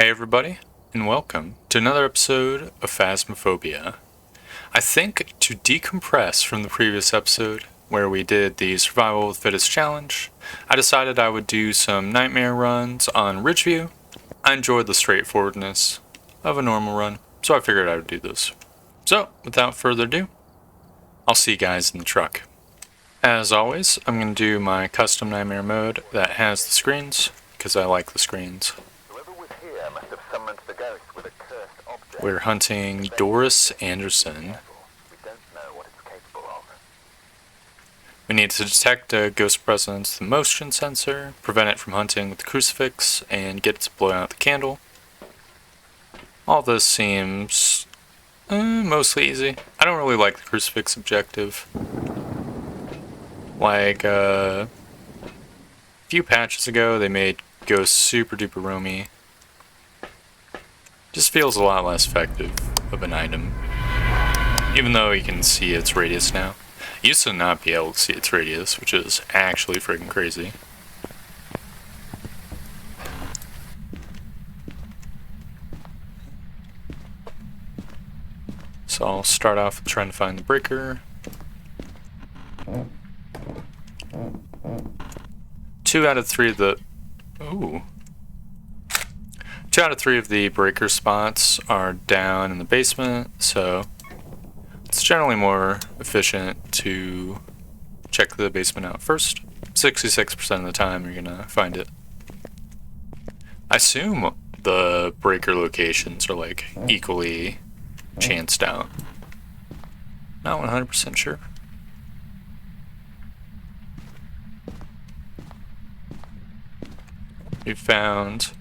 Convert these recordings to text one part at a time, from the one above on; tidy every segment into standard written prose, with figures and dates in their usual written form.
Hey everybody, and welcome to another episode of Phasmophobia. I think to decompress from the previous episode, where we did the Survival of the Fittest challenge, I decided I would do some nightmare runs on ridgeview. I enjoyed the straightforwardness of a normal run, so I figured I would do this. So, without further ado, I'll see you guys in the truck. As always, I'm going to do my custom nightmare mode that has the screens, because I like the screens. We're hunting Doris Anderson. We need to detect a ghost presence with the motion sensor, prevent it from hunting with the crucifix, and get it to blow out the candle. All this seems mostly easy. I don't really like the crucifix objective. Like a few patches ago, they made ghosts super duper roamy. Just feels a lot less effective of an item, even though you can see its radius now. You used to not be able to see its radius, which is actually freaking crazy. So I'll start off with trying to find the breaker. 2 out of 3 of the... Ooh. 2 out of 3 of the breaker spots are down in the basement, so it's generally more efficient to check the basement out first. 66% of the time you're gonna find it. I assume the breaker locations are like equally chanced out. Not 100% sure. We found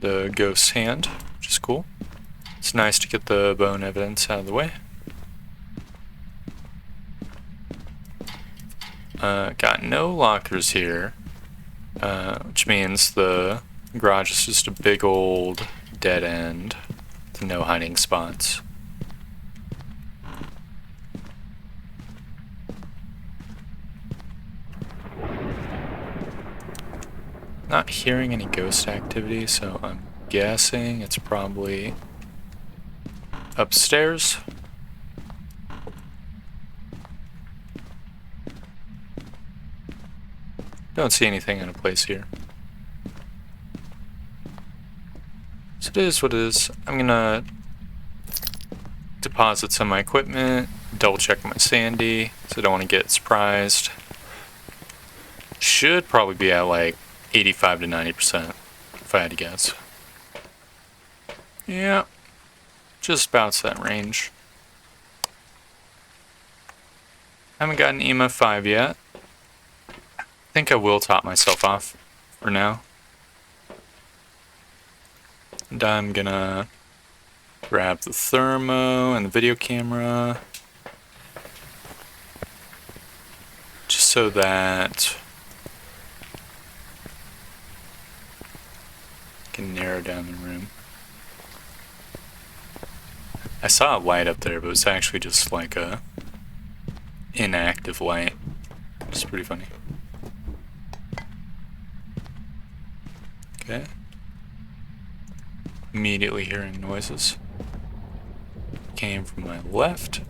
the ghost's hand, which is cool. It's nice to get the bone evidence out of the way. Got no lockers here, which means the garage is just a big old dead end with no hiding spots. Not hearing any ghost activity, so I'm guessing it's probably upstairs. Don't see anything out of place here. So it is what it is. I'm gonna deposit some of my equipment, double check my sandy, so I don't want to get surprised. Should probably be at like 85 to 90%, if I had to guess. Yeah, just about that range. Haven't gotten EMA 5 yet. I think I will top myself off for now. And I'm gonna grab the thermo and the video camera, just so that I can narrow down the room. I saw a light up there, but it was actually just like a inactive light. It's pretty funny. Okay. Immediately hearing noises. Came from my left.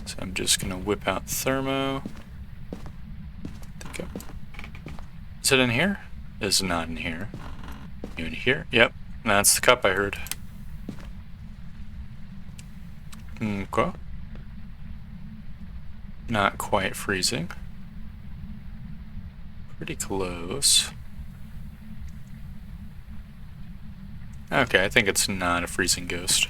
So I'm just gonna whip out thermo. Is it in here? It is not in here. You in here? Yep, that's the cup I heard. Okay. Not quite freezing. Pretty close. Okay, I think it's not a freezing ghost.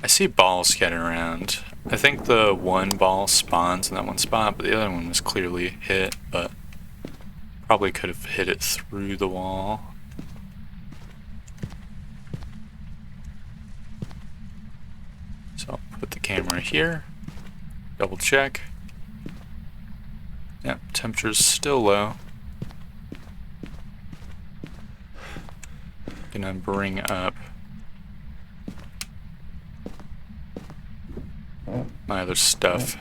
I see balls scattered around. I think the one ball spawns in that one spot, but the other one was clearly hit, but probably could have hit it through the wall. So I'll put the camera here, double check. Yep, temperature's still low. Gonna bring up my other stuff.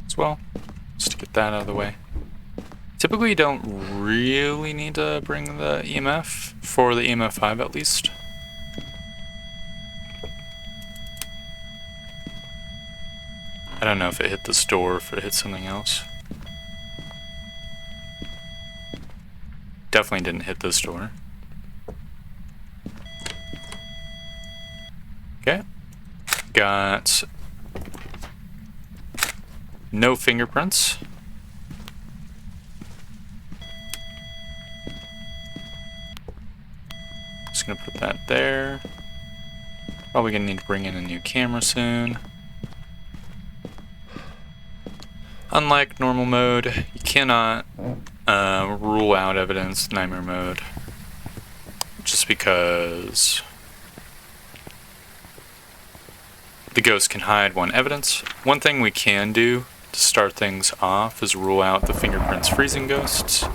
As well, just to get that out of the way. Typically you don't really need to bring the EMF, for the EMF 5 at least. I don't know if it hit this door or if it hit something else. Definitely didn't hit this door. Okay. Got no fingerprints. Just gonna put that there. Probably gonna need to bring in a new camera soon. Unlike normal mode, you cannot rule out evidence in nightmare mode. Just because the ghost can hide one evidence. One thing we can do to start things off is rule out the fingerprints freezing ghosts,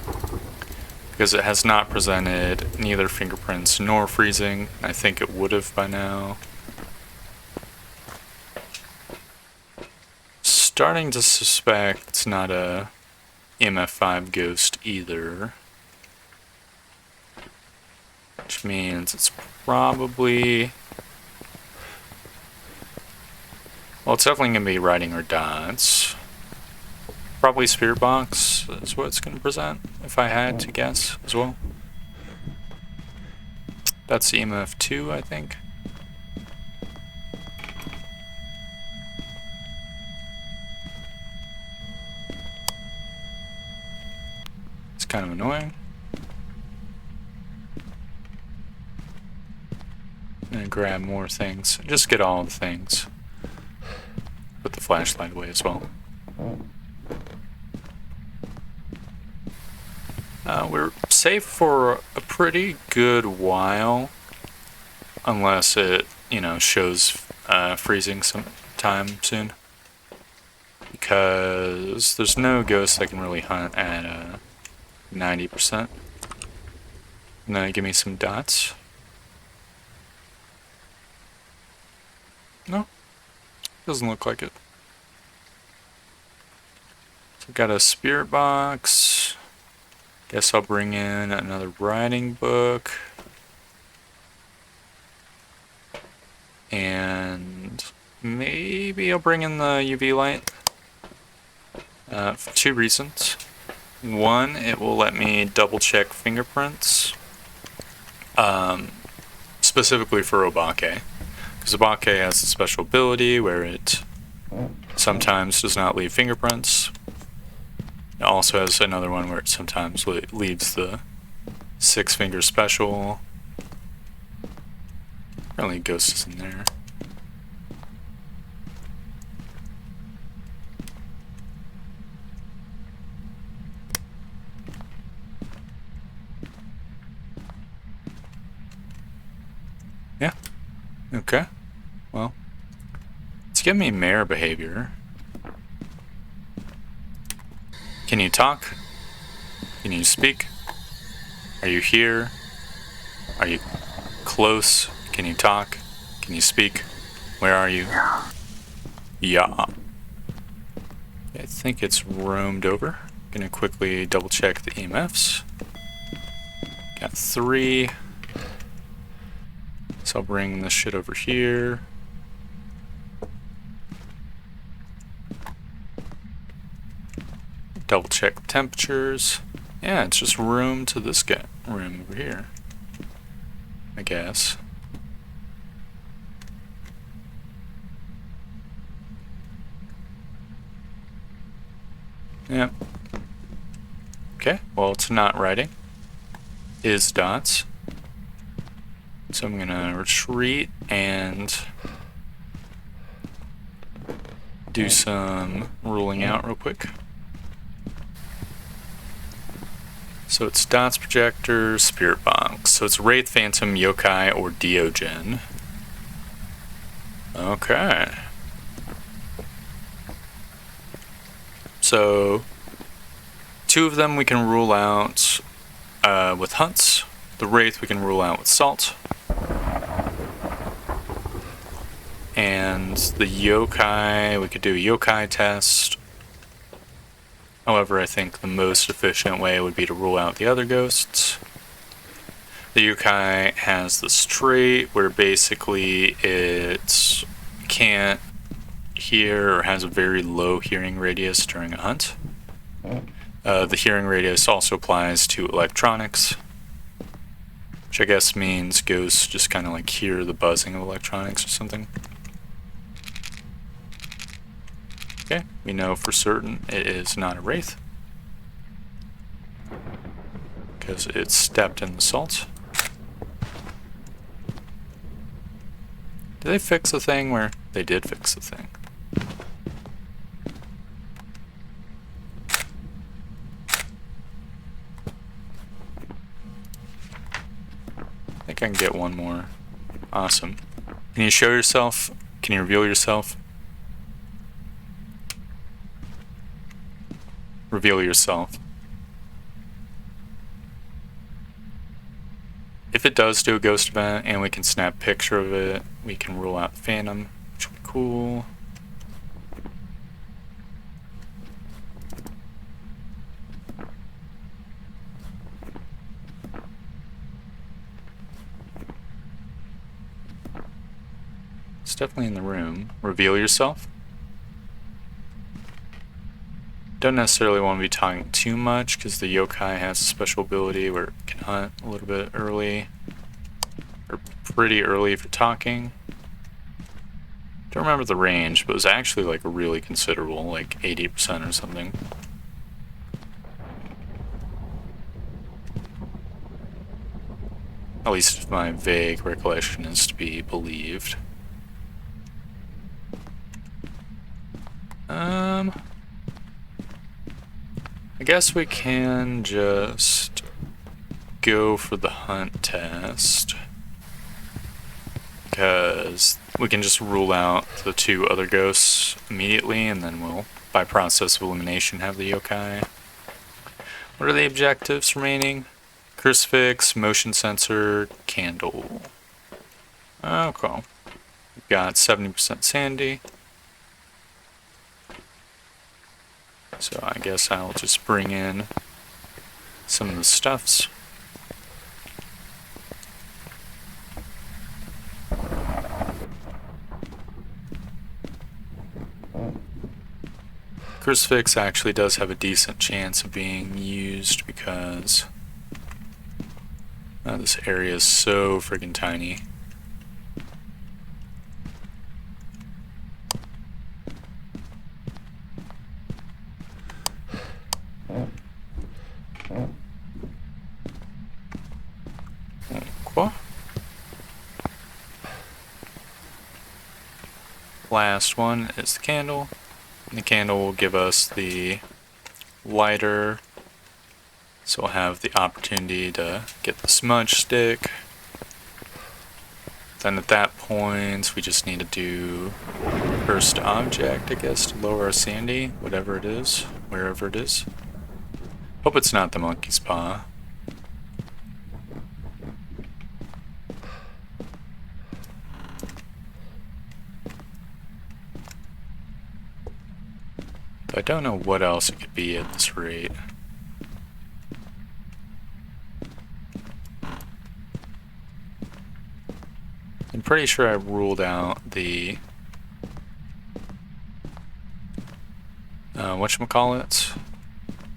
because it has not presented neither fingerprints nor freezing. I think it would have by now. Starting to suspect it's not a EMF 5 ghost either, which means it's probably, well, it's definitely going to be writing or dots. Probably spirit box is what it's going to present, if I had to guess as well. That's the EMF 2, I think. It's kind of annoying. I'm gonna grab more things. Just get all the things. Put the flashlight away as well. We're safe for a pretty good while, unless it, you know, shows freezing sometime soon. Because there's no ghost I can really hunt at 90%. No, give me some dots. No, doesn't look like it. So I've got a spirit box. Guess I'll bring in another writing book. And maybe I'll bring in the UV light. For 2 reasons. One, it will let me double check fingerprints. Specifically for Obake. Because Obake has a special ability where it sometimes does not leave fingerprints. It also has another one where it sometimes leaves the 6-finger special. Apparently ghost is in there. Yeah. Okay. Well, it's giving me mare behavior. Can you talk? Can you speak? Are you here? Are you close? Can you talk? Can you speak? Where are you? Yeah. I think it's roamed over. Gonna quickly double check the EMFs. Got 3. So I'll bring this shit over here. Double check the temperatures. Yeah, it's just room to this guy room over here, I guess. Yep. Okay, well, it's not writing. Is dots. So I'm gonna retreat and do some ruling out real quick. So it's dots, projector, spirit box. So it's Wraith, Phantom, Yokai, or Diogen. Okay. So 2 of them we can rule out with hunts. The Wraith we can rule out with salt. And the yokai, we could do a yokai test. However, I think the most efficient way would be to rule out the other ghosts. The yokai has this trait where basically it can't hear or has a very low hearing radius during a hunt. The hearing radius also applies to electronics, which I guess means ghosts just kind of like hear the buzzing of electronics or something. Okay, we know for certain it is not a wraith, because it stepped in the salt. Did they fix the thing where they did fix the thing? I think I can get one more. Awesome. Can you show yourself? Can you reveal yourself? Reveal yourself. If it does do a ghost event and we can snap a picture of it, we can rule out the phantom, which would be cool. It's definitely in the room. Reveal yourself. Don't necessarily want to be talking too much because the yokai has a special ability where it can hunt a little bit early, or pretty early for talking. Don't remember the range, but it was actually like really considerable, like 80% or something. At least if my vague recollection is to be believed. I guess we can just go for the hunt test, because we can just rule out the two other ghosts immediately, and then we'll, by process of elimination, have the yokai. What are the objectives remaining? Crucifix, motion sensor, candle. Okay. We've got 70% sanity. So I guess I'll just bring in some of the stuffs. Crucifix actually does have a decent chance of being used because this area is so friggin' tiny. Last one is the candle. And the candle will give us the lighter, so we'll have the opportunity to get the smudge stick. Then at that point, we just need to do first object, I guess, to lower our sanity, whatever it is, wherever it is. Hope it's not the monkey's paw. I don't know what else it could be at this rate. I'm pretty sure I ruled out the whatchamacallit?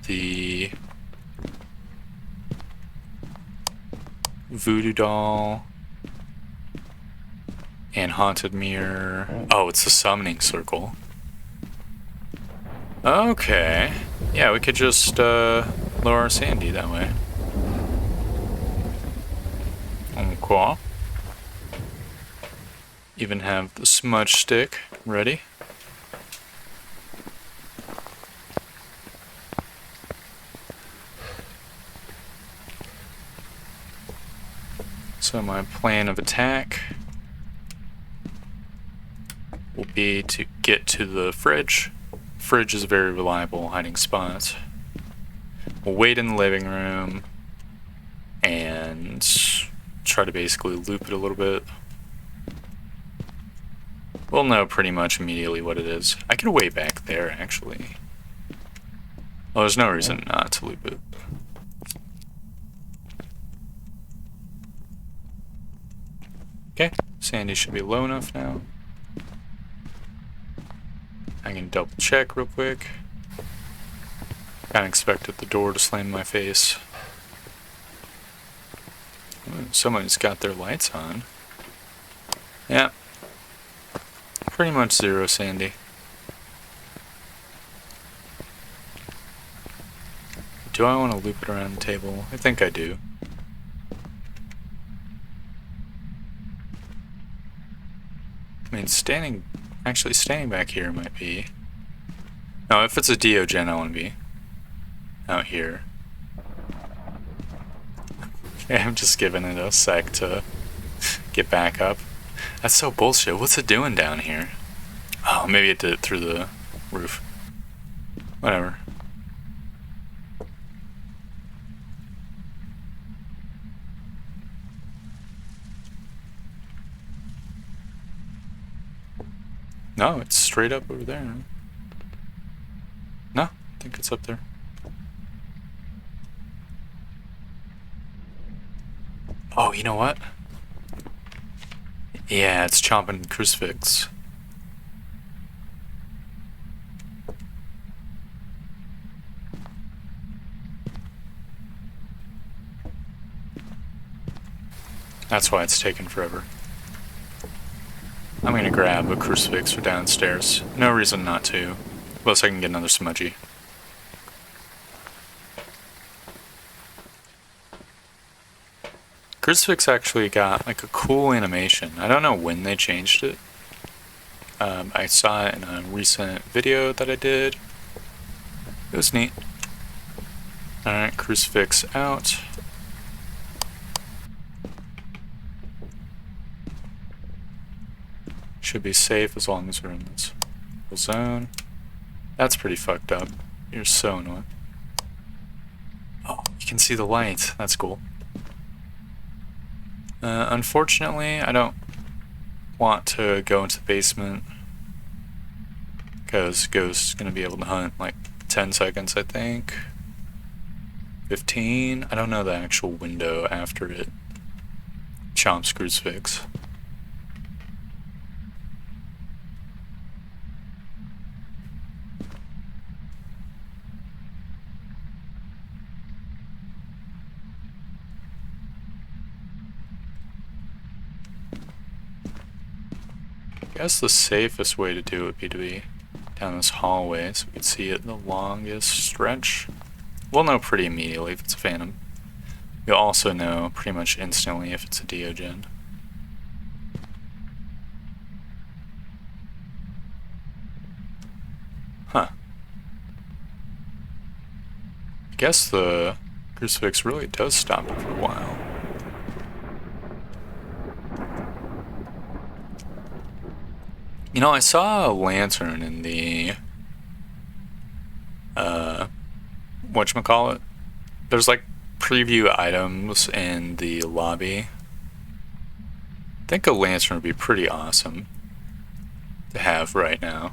The voodoo doll and haunted mirror. Oh, it's the summoning circle. Okay. Yeah, we could just lower our sanity that way. Okay. Even have the smudge stick ready. So my plan of attack will be to get to the fridge. Fridge is a very reliable hiding spot. We'll wait in the living room and try to basically loop it a little bit. We'll know pretty much immediately what it is. I could wait back there, actually. Well, there's no reason not to loop it. Okay, Sandy should be low enough now. I can double check real quick. Kinda expected the door to slam in my face. Ooh, someone's got their lights on. Yeah. Pretty much zero Sandy. Do I want to loop it around the table? I think I do. I mean, actually standing back here might be... No, if it's a Diogen, I want to be out here. I'm just giving it a sec to get back up. That's so bullshit. What's it doing down here? Oh, maybe it did it through the roof. Whatever. No, it's straight up over there. No, I think it's up there. Oh, you know what? Yeah, it's chomping crucifix. That's why it's taken forever. I'm gonna grab a crucifix for downstairs. No reason not to. Unless I can get another smudgy. Crucifix actually got like a cool animation. I don't know when they changed it. I saw it in a recent video that I did. It was neat. Alright, crucifix out. Should be safe as long as we're in this zone. That's pretty fucked up. You're so annoying. Oh, you can see the light. That's cool. Unfortunately, I don't want to go into the basement because Ghost's gonna be able to hunt like 10 seconds, I think. 15. I don't know the actual window after it chomps crucifix. I guess the safest way to do it would be to be down this hallway so we can see it the longest stretch. We'll know pretty immediately if it's a Phantom. You'll also know pretty much instantly if it's a Diogen. Huh. I guess the crucifix really does stop it for a while. You know, I saw a lantern in the, whatchamacallit? There's like preview items in the lobby. I think a lantern would be pretty awesome to have right now.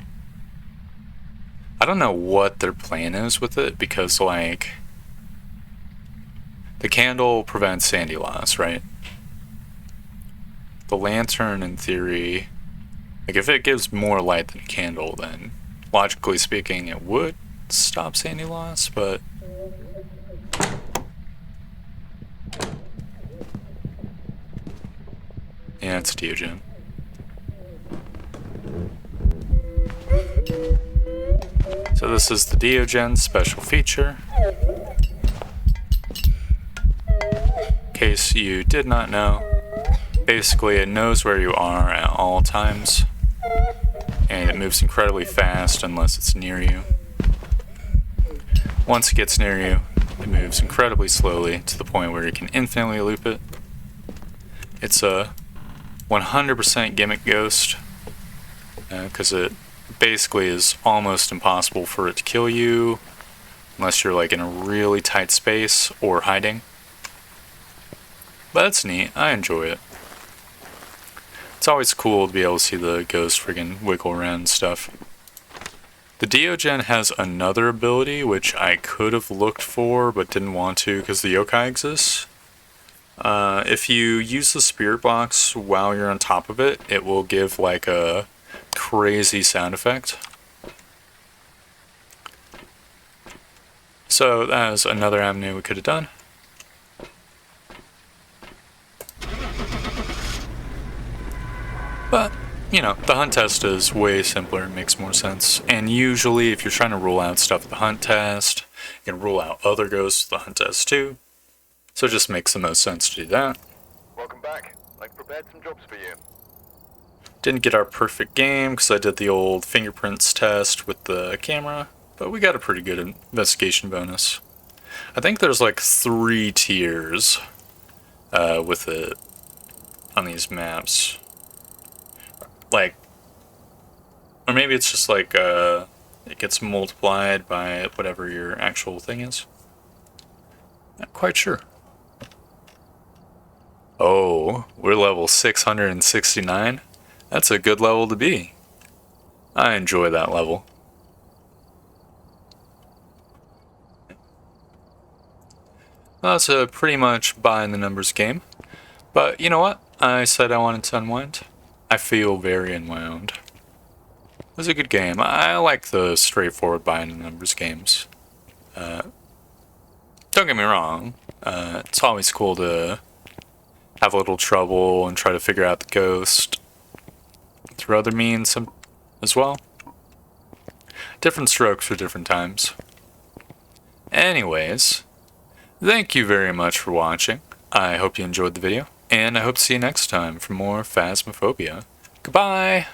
I don't know what their plan is with it because, like, the candle prevents sandy loss, right? The lantern, in theory... Like, if it gives more light than a candle, then, logically speaking, it would stop sandy loss, but... Yeah, it's a Diogen. So this is the Diogen special feature. In case you did not know, basically it knows where you are at all times. And it moves incredibly fast unless it's near you. Once it gets near you, it moves incredibly slowly to the point where you can infinitely loop it. It's a 100% gimmick ghost, because it basically is almost impossible for it to kill you unless you're like in a really tight space or hiding. But it's neat, I enjoy it. It's always cool to be able to see the ghost friggin' wiggle around and stuff. The Diogen has another ability which I could have looked for but didn't want to because the yokai exists. If you use the spirit box while you're on top of it, it will give like a crazy sound effect. So that is another avenue we could have done. But, you know, the hunt test is way simpler and makes more sense. And usually if you're trying to rule out stuff with the hunt test, you can rule out other ghosts with the hunt test too. So it just makes the most sense to do that. Welcome back. I've prepared some jobs for you. Didn't get our perfect game because I did the old fingerprints test with the camera, but we got a pretty good investigation bonus. I think there's like 3 tiers with it on these maps. Like, or maybe it's just like it gets multiplied by whatever your actual thing is. Not quite sure. Oh, we're level 669. That's a good level to be. I enjoy that level. Well, it's a pretty much by the numbers game. But you know what? I said I wanted to unwind. I feel very unwound. It was a good game. I like the straightforward by the numbers games. Don't get me wrong. It's always cool to have a little trouble and try to figure out the ghost through other means as well. Different strokes for different times. Anyways, thank you very much for watching. I hope you enjoyed the video, and I hope to see you next time for more Phasmophobia. Goodbye!